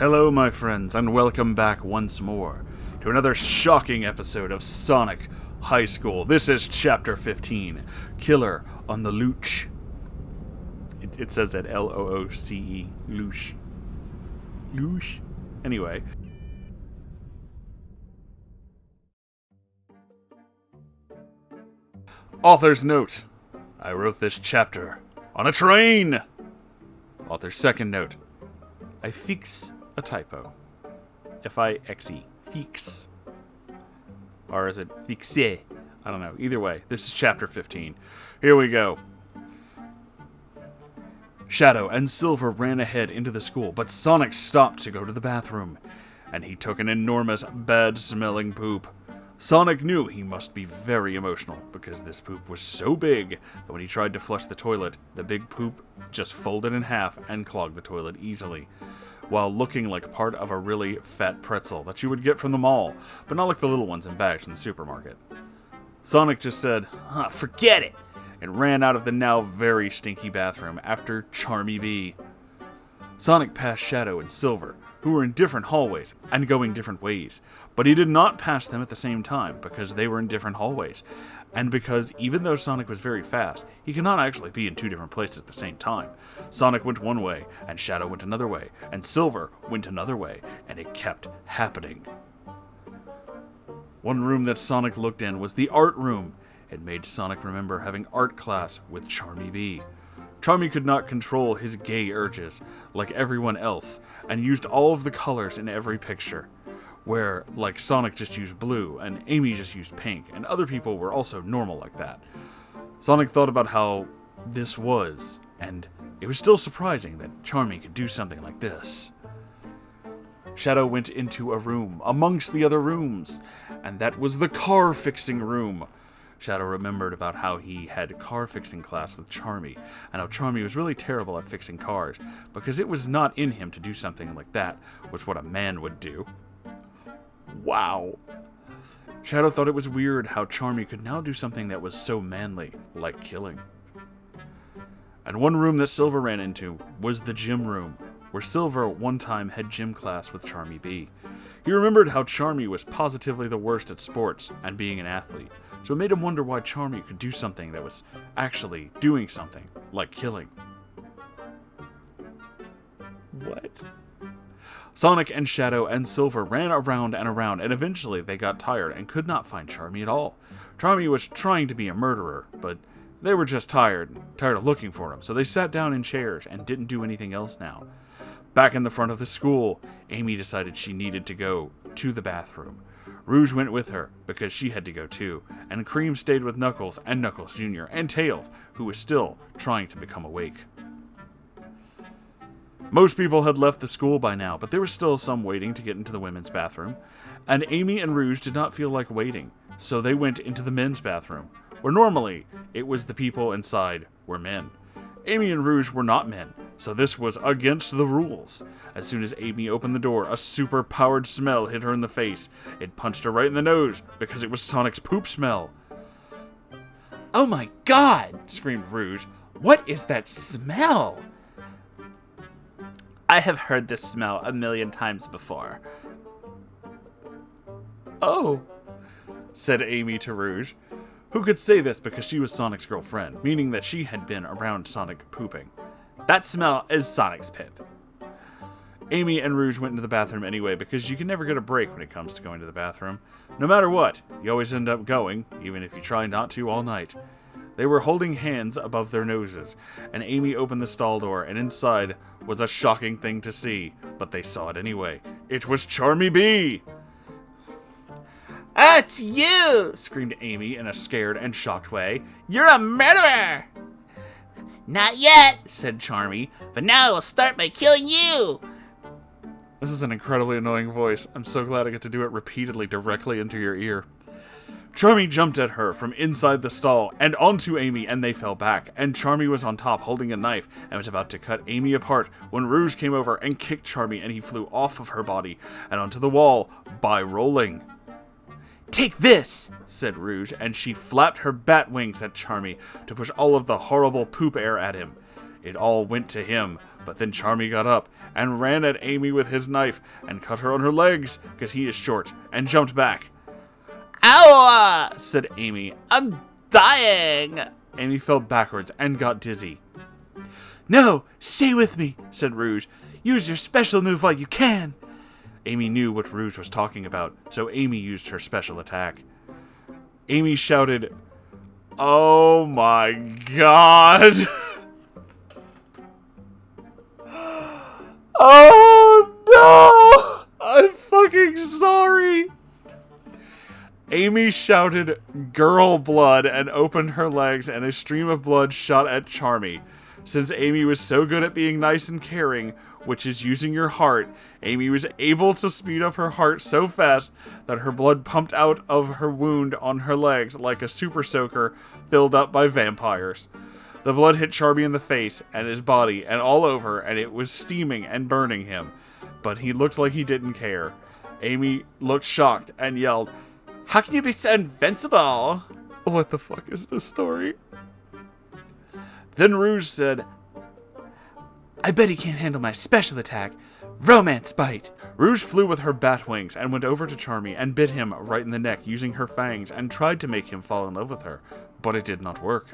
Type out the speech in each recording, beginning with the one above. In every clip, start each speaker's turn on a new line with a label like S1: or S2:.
S1: Hello, my friends, and welcome back once more to another shocking episode of Sonic High School. This is Chapter 15, Killer on the Looch. It says that L-O-O-C-E, Looch. Looch? Anyway. Author's note. I wrote this chapter on a train. Author's second note. I fix a typo. F-I-X-E. Fix. Or is it fixe? I don't know. Either way, this is Chapter 15. Here we go. Shadow and Silver ran ahead into the school, but Sonic stopped to go to the bathroom, and he took an enormous, bad-smelling poop. Sonic knew he must be very emotional, because this poop was so big that when he tried to flush the toilet, the big poop just folded in half and clogged the toilet easily, while looking like part of a really fat pretzel that you would get from the mall, but not like the little ones in bags in the supermarket. Sonic just said, forget it, and ran out of the now very stinky bathroom after Charmy B. Sonic passed Shadow and Silver, who were in different hallways and going different ways, but he did not pass them at the same time because they were in different hallways, and because even though Sonic was very fast, he could not actually be in two different places at the same time. Sonic went one way, and Shadow went another way, and Silver went another way, and it kept happening. One room that Sonic looked in was the art room. It made Sonic remember having art class with Charmy B. Charmy could not control his gay urges like everyone else, and used all of the colors in every picture, where, like, Sonic just used blue, and Amy just used pink, and other people were also normal like that. Sonic thought about how this was, and it was still surprising that Charmy could do something like this. Shadow went into a room amongst the other rooms, and that was the car-fixing room. Shadow remembered about how he had car-fixing class with Charmy, and how Charmy was really terrible at fixing cars, because it was not in him to do something like that, which what a man would do. Wow. Shadow thought it was weird how Charmy could now do something that was so manly, like killing. And one room that Silver ran into was the gym room, where Silver one time had gym class with Charmy B. He remembered how Charmy was positively the worst at sports and being an athlete, so it made him wonder why Charmy could do something that was actually doing something, like killing. What? Sonic and Shadow and Silver ran around and around, and eventually they got tired and could not find Charmy at all. Charmy was trying to be a murderer, but they were just tired of looking for him, so they sat down in chairs and didn't do anything else now. Back in the front of the school, Amy decided she needed to go to the bathroom. Rouge went with her, because she had to go too, and Cream stayed with Knuckles and Knuckles Jr. and Tails, who was still trying to become awake. Most people had left the school by now, but there were still some waiting to get into the women's bathroom, and Amy and Rouge did not feel like waiting, so they went into the men's bathroom, where normally it was the people inside were men. Amy and Rouge were not men, so this was against the rules. As soon as Amy opened the door, a super-powered smell hit her in the face. It punched her right in the nose, because it was Sonic's poop smell.
S2: "Oh my god!" screamed Rouge. "What is that smell?"
S3: "I have heard this smell 1,000,000 times before."
S1: "Oh," said Amy to Rouge, who could say this because she was Sonic's girlfriend, meaning that she had been around Sonic pooping.
S3: "That smell is Sonic's pip."
S1: Amy and Rouge went into the bathroom anyway, because you can never get a break when it comes to going to the bathroom. No matter what, you always end up going, even if you try not to all night. They were holding hands above their noses, and Amy opened the stall door, and inside was a shocking thing to see, but they saw it anyway. It was Charmy B!
S3: "Oh, it's you!"
S1: screamed Amy in a scared and shocked way. "You're a murderer!"
S3: "Not yet," said Charmy, "but now I will start by killing you."
S1: This is an incredibly annoying voice. I'm so glad I get to do it repeatedly directly into your ear. Charmy jumped at her from inside the stall and onto Amy, and they fell back, and Charmy was on top holding a knife and was about to cut Amy apart when Rouge came over and kicked Charmy, and he flew off of her body and onto the wall by rolling.
S3: "Take this,"
S1: said Rouge, and she flapped her bat wings at Charmy to push all of the horrible poop air at him. It all went to him, But then Charmy got up and ran at Amy with his knife and cut her on her legs, because he is short, and jumped back.
S3: Ow! Said Amy. I'm dying!
S1: Amy fell backwards and got dizzy.
S2: No, stay with me, said Rouge. Use your special move while you can.
S1: Amy knew what Rouge was talking about, so Amy used her special attack. Amy shouted, "Oh my god!" Oh no! I'm fucking sorry! Amy shouted "girl blood" and opened her legs, and a stream of blood shot at Charmy. Since Amy was so good at being nice and caring, which is using your heart, Amy was able to speed up her heart so fast that her blood pumped out of her wound on her legs like a super soaker filled up by vampires. The blood hit Charmy in the face and his body and all over, and it was steaming and burning him. But he looked like he didn't care. Amy looked shocked and yelled,
S3: "How can you be so invincible?"
S1: "What the fuck is this story?" Then Rouge said,
S2: I bet he can't handle my special attack. Romance bite.
S1: Rouge flew with her bat wings and went over to Charmy and bit him right in the neck using her fangs and tried to make him fall in love with her, but it did not work.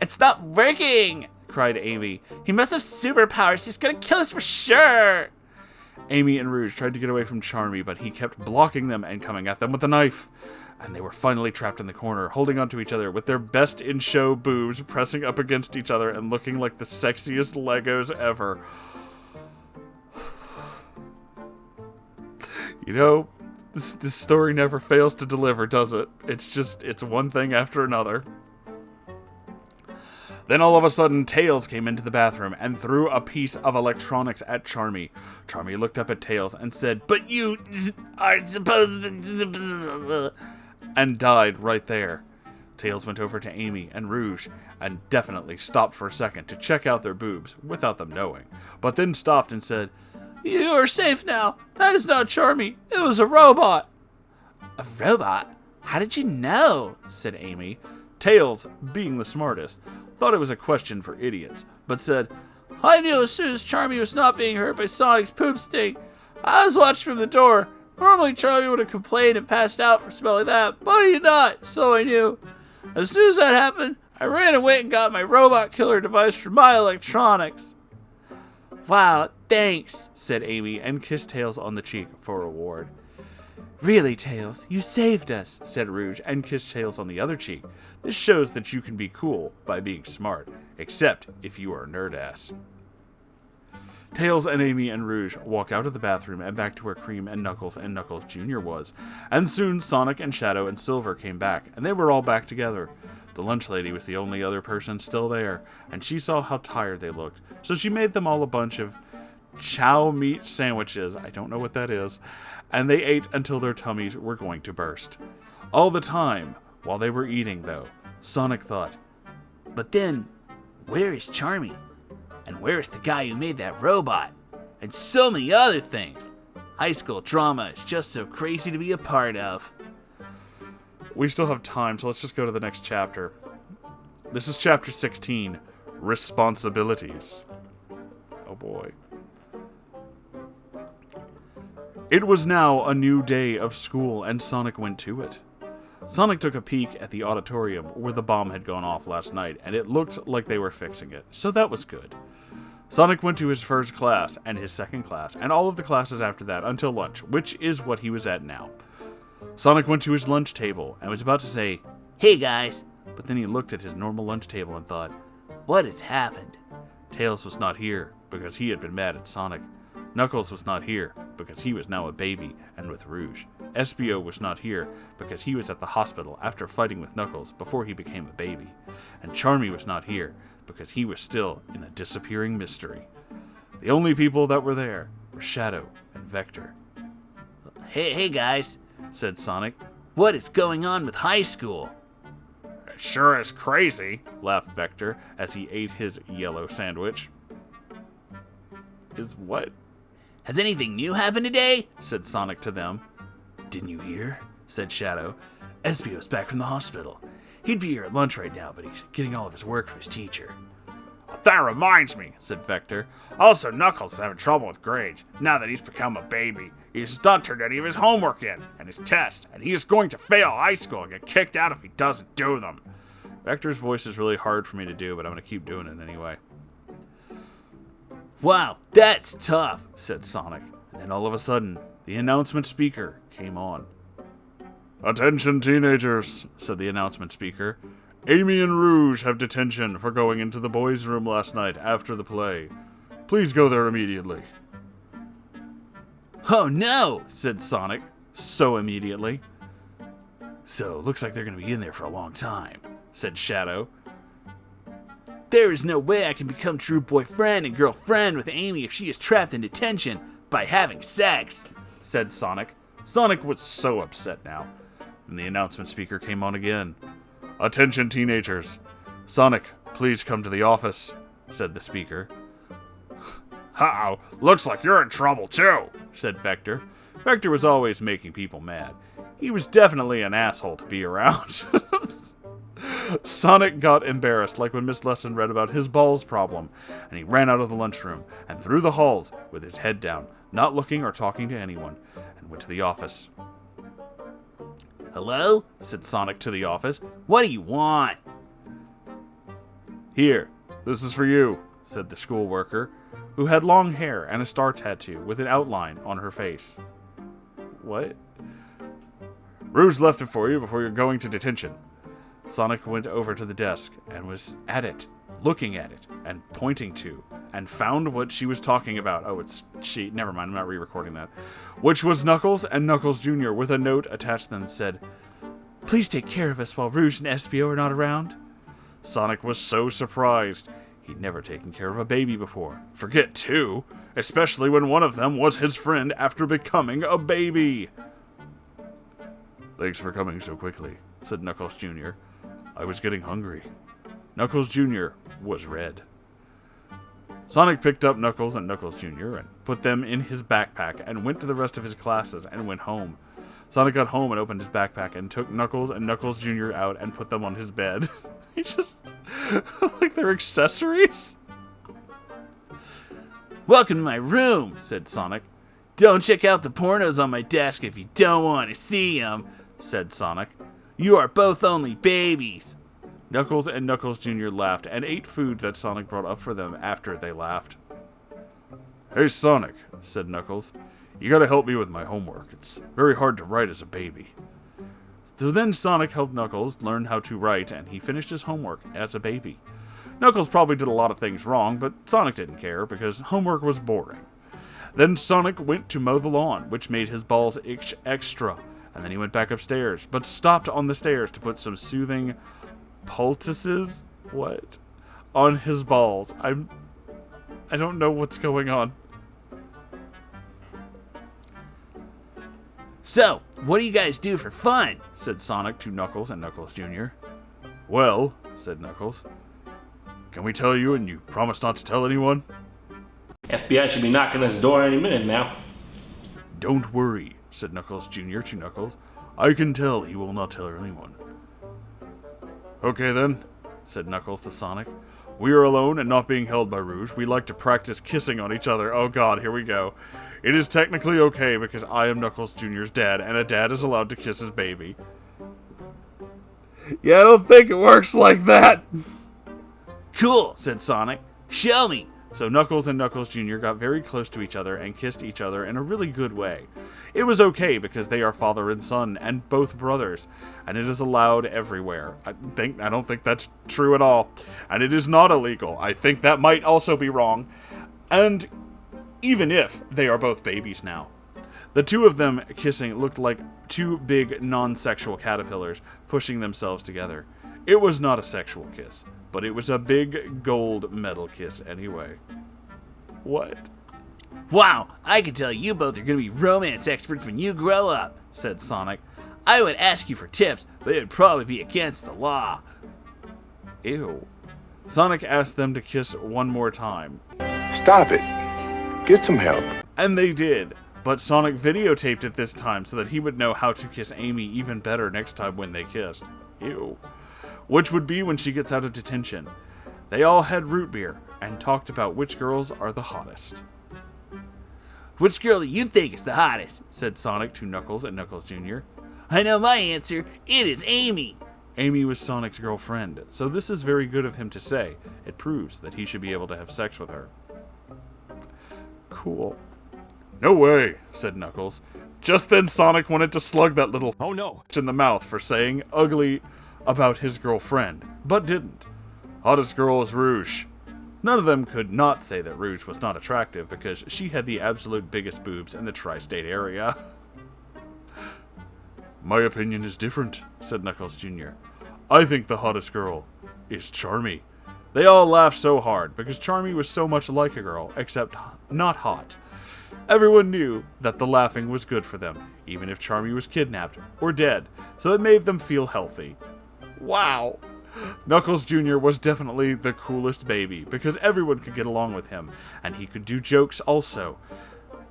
S3: "It's not working!" cried Amy. "He must have superpowers. He's gonna kill us for sure!"
S1: Amy and Rouge tried to get away from Charmy, but he kept blocking them and coming at them with a knife. And they were finally trapped in the corner, holding onto each other with their best-in-show boobs pressing up against each other and looking like the sexiest Legos ever. You know, this story never fails to deliver, does it? It's one thing after another. Then all of a sudden, Tails came into the bathroom and threw a piece of electronics at Charmy. Charmy looked up at Tails and said,
S3: "But you aren't supposed to..."
S1: and died right there. Tails went over to Amy and Rouge and definitely stopped for a second to check out their boobs without them knowing, but then stopped and said,
S3: "You are safe now. That is not Charmy. It was a robot."
S2: "A robot? How did you know?" said Amy.
S1: Tails, being the smartest, thought it was a question for idiots, but said,
S3: "I knew as soon as Charmy was not being hurt by Sonic's poop stink. I was watching from the door. Normally Charmy would have complained and passed out for smelling that, but he did not, so I knew. As soon as that happened, I ran away and got my robot killer device from my electronics."
S2: "Wow, thanks,"
S1: said Amy and kissed Tails on the cheek for reward.
S2: "Really, Tails, you saved us,"
S1: said Rouge and kissed Tails on the other cheek. This shows that you can be cool by being smart, except if you are a nerd ass. Tails and Amy and Rouge walked out of the bathroom and back to where Cream and Knuckles Jr. was, and soon Sonic and Shadow and Silver came back, and they were all back together. The lunch lady was the only other person still there, and she saw how tired they looked, so she made them all a bunch of chow meat sandwiches, I don't know what that is, and they ate until their tummies were going to burst. All the time, while they were eating though, Sonic thought,
S3: "But then, where is Charmy? And where is the guy who made that robot? And so many other things. High school drama is just so crazy to be a part of."
S1: We still have time, so let's just go to the next chapter. This is chapter 16, Responsibilities. Oh boy. It was now a new day of school, and Sonic went to it. Sonic took a peek at the auditorium where the bomb had gone off last night, and it looked like they were fixing it, so that was good. Sonic went to his first class, and his second class, and all of the classes after that until lunch, which is what he was at now. Sonic went to his lunch table, and was about to say,
S3: "Hey guys,"
S1: but then he looked at his normal lunch table and thought,
S3: "What has happened?"
S1: Tails was not here, because he had been mad at Sonic. Knuckles was not here, because he was now a baby, and with Rouge. Espio was not here, because he was at the hospital after fighting with Knuckles before he became a baby. And Charmy was not here, because he was still in a disappearing mystery. The only people that were there were Shadow and Vector.
S3: Hey guys," said Sonic. "What is going on with high school?"
S1: "It sure is crazy," laughed Vector as he ate his yellow sandwich. "Is what?"
S3: "Has anything new happened today?"
S1: said Sonic to them.
S2: "Didn't you hear?" said Shadow. "Espio's back from the hospital. He'd be here at lunch right now, but he's getting all of his work from his teacher."
S1: "Oh,
S3: that reminds me, said Vector. Also, Knuckles is having trouble with grades, now that he's become a baby. He's not turned any of his homework in, and his tests, and he is going to fail high school and get kicked out if he doesn't do them. Vector's voice is really hard for me to do, but I'm going to keep doing it anyway.
S2: Wow, that's tough,
S1: said Sonic. And then all of a sudden, the announcement speaker came on. Attention teenagers, said the announcement speaker. Amy and Rouge have detention for going into the boys' room last night after the play. Please go there immediately.
S2: Oh no, said Sonic, so immediately.
S1: So, looks like they're going to be in there for a long time, said Shadow.
S2: There is no way I can become true boyfriend and girlfriend with Amy if she is trapped in detention by having sex,
S1: said Sonic. Sonic was so upset now. Then the announcement speaker came on again. Attention teenagers. Sonic, please come to the office, said the speaker.
S3: Uh-oh, looks like you're in trouble too,
S1: said Vector. Vector was always making people mad. He was definitely an asshole to be around. Sonic got embarrassed, like when Miss Lesson read about his balls problem, and he ran out of the lunchroom and through the halls with his head down, not looking or talking to anyone, and went to the office.
S2: Hello?
S1: Said Sonic to the office.
S2: What do you want?
S1: Here, this is for you, said the school worker, who had long hair and a star tattoo with an outline on her face. What? Rouge left it for you before you're going to detention. Sonic went over to the desk and was at it, looking at it, and pointing to, and found what she was talking about. Oh, it's she. Never mind, I'm not re-recording that. Which was Knuckles and Knuckles Jr. with a note attached that said, "Please take care of us while Rouge and Espio are not around." Sonic was so surprised. He'd never taken care of a baby before. Forget two, especially when one of them was his friend after becoming a baby. Thanks for coming so quickly, said Knuckles Jr. I was getting hungry. Knuckles Jr. was red. Sonic picked up Knuckles and Knuckles Jr. and put them in his backpack and went to the rest of his classes and went home. Sonic got home and opened his backpack and took Knuckles and Knuckles Jr. out and put them on his bed. He just... like they're accessories?
S2: Welcome to my room, said Sonic. Don't check out the pornos on my desk if you don't want to see them, said Sonic. You are both only babies. Knuckles and Knuckles Jr. laughed and ate food that Sonic brought up for them after they laughed. Hey, Sonic, said Knuckles. You gotta help me with my homework. It's very hard to write as a baby. So then Sonic helped Knuckles learn how to write, and he finished his homework as a baby. Knuckles probably did a lot of things wrong, but Sonic didn't care because homework was boring. Then Sonic went to mow the lawn, which made his balls itch extra. And then he went back upstairs, but stopped on the stairs to put some soothing poultices? What? On his balls. I don't know what's going on. So, what do you guys do for fun?
S1: Said Sonic to Knuckles and Knuckles Jr. Well, said Knuckles, can we tell you and you promise not to tell anyone?
S4: FBI should be knocking on his door any minute now.
S1: Don't worry, said Knuckles Jr. to Knuckles. I can tell he will not tell anyone. Okay then, said Knuckles to Sonic. We are alone and not being held by Rouge. We like to practice kissing on each other. Oh god, here we go. It is technically okay because I am Knuckles Jr.'s dad, and a dad is allowed to kiss his baby. Yeah, I don't think it works like that.
S2: Cool, said Sonic. Show me.
S1: So Knuckles and Knuckles Jr. got very close to each other and kissed each other in a really good way. It was okay because they are father and son and both brothers, and it is allowed everywhere. I don't think that's true at all, and it is not illegal. I think that might also be wrong, and even if they are both babies now. The two of them kissing looked like two big non-sexual caterpillars pushing themselves together. It was not a sexual kiss, but it was a big gold medal kiss anyway. What?
S2: Wow, I can tell you both are going to be romance experts when you grow up, said Sonic. I would ask you for tips, but it would probably be against the law.
S1: Ew. Sonic asked them to kiss one more time.
S5: Stop it. Get some help.
S1: And they did, but Sonic videotaped it this time so that he would know how to kiss Amy even better next time when they kissed. Ew. Which would be when she gets out of detention. They all had root beer, and talked about which girls are the hottest.
S3: Which girl do you think is the hottest?
S1: Said Sonic to Knuckles and Knuckles Jr.
S3: I know my answer. It is Amy.
S1: Amy was Sonic's girlfriend, so this is very good of him to say. It proves that he should be able to have sex with her. Cool. No way, said Knuckles. Just then Sonic wanted to slug that little in the mouth for saying ugly about his girlfriend, but didn't. Hottest girl is Rouge. None of them could not say that Rouge was not attractive because she had the absolute biggest boobs in the tri-state area. My opinion is different, said Knuckles Jr. I think the hottest girl is Charmy. They all laughed so hard because Charmy was so much like a girl, except not hot. Everyone knew that the laughing was good for them, even if Charmy was kidnapped or dead, so it made them feel healthy. Wow! Knuckles Jr. was definitely the coolest baby, because everyone could get along with him, and he could do jokes also.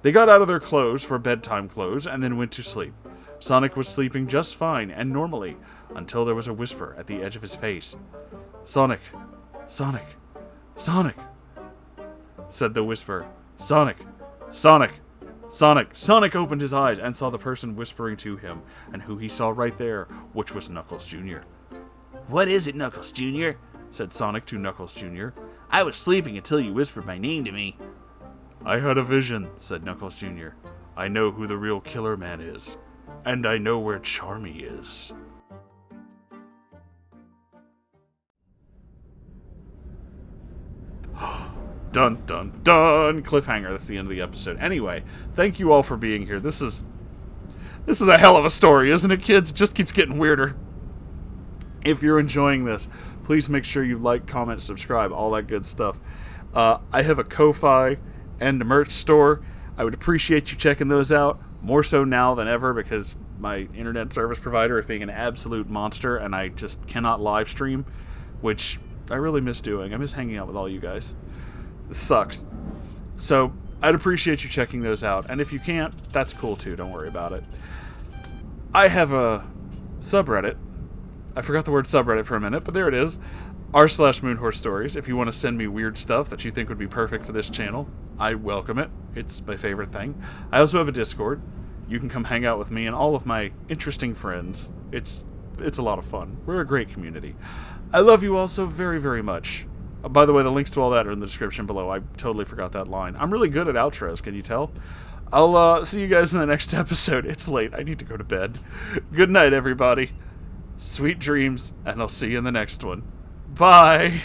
S1: They got out of their clothes for bedtime clothes, and then went to sleep. Sonic was sleeping just fine and normally, until there was a whisper at the edge of his face. Sonic, Sonic, Sonic, said the whisper. Sonic, Sonic, Sonic. Sonic opened his eyes and saw the person whispering to him, and who he saw right there, which was Knuckles Jr.
S3: What is it, Knuckles Jr.?
S1: Said Sonic to Knuckles Jr.
S3: I was sleeping until you whispered my name to me.
S1: I had a vision, said Knuckles Jr. I know who the real Killer Man is, and I know where Charmy is. Dun dun dun! Cliffhanger, that's the end of the episode. Anyway, thank you all for being here. This is a hell of a story, isn't it, kids? It just keeps getting weirder. If you're enjoying this, please make sure you like, comment, subscribe, all that good stuff. I have a Ko-Fi and a merch store. I would appreciate you checking those out, more so now than ever, because my internet service provider is being an absolute monster, and I just cannot live stream, which I really miss doing. I miss hanging out with all you guys. This sucks. So, I'd appreciate you checking those out, and if you can't, that's cool too, don't worry about it. I have a subreddit. I forgot the word subreddit for a minute, but there it is. r/Moonhorse Stories. If you want to send me weird stuff that you think would be perfect for this channel, I welcome it. It's my favorite thing. I also have a Discord. You can come hang out with me and all of my interesting friends. It's a lot of fun. We're a great community. I love you all so very, very much. By the way, the links to all that are in the description below. I totally forgot that line. I'm really good at outros, can you tell? I'll see you guys in the next episode. It's late. I need to go to bed. Good night, everybody. Sweet dreams, and I'll see you in the next one. Bye!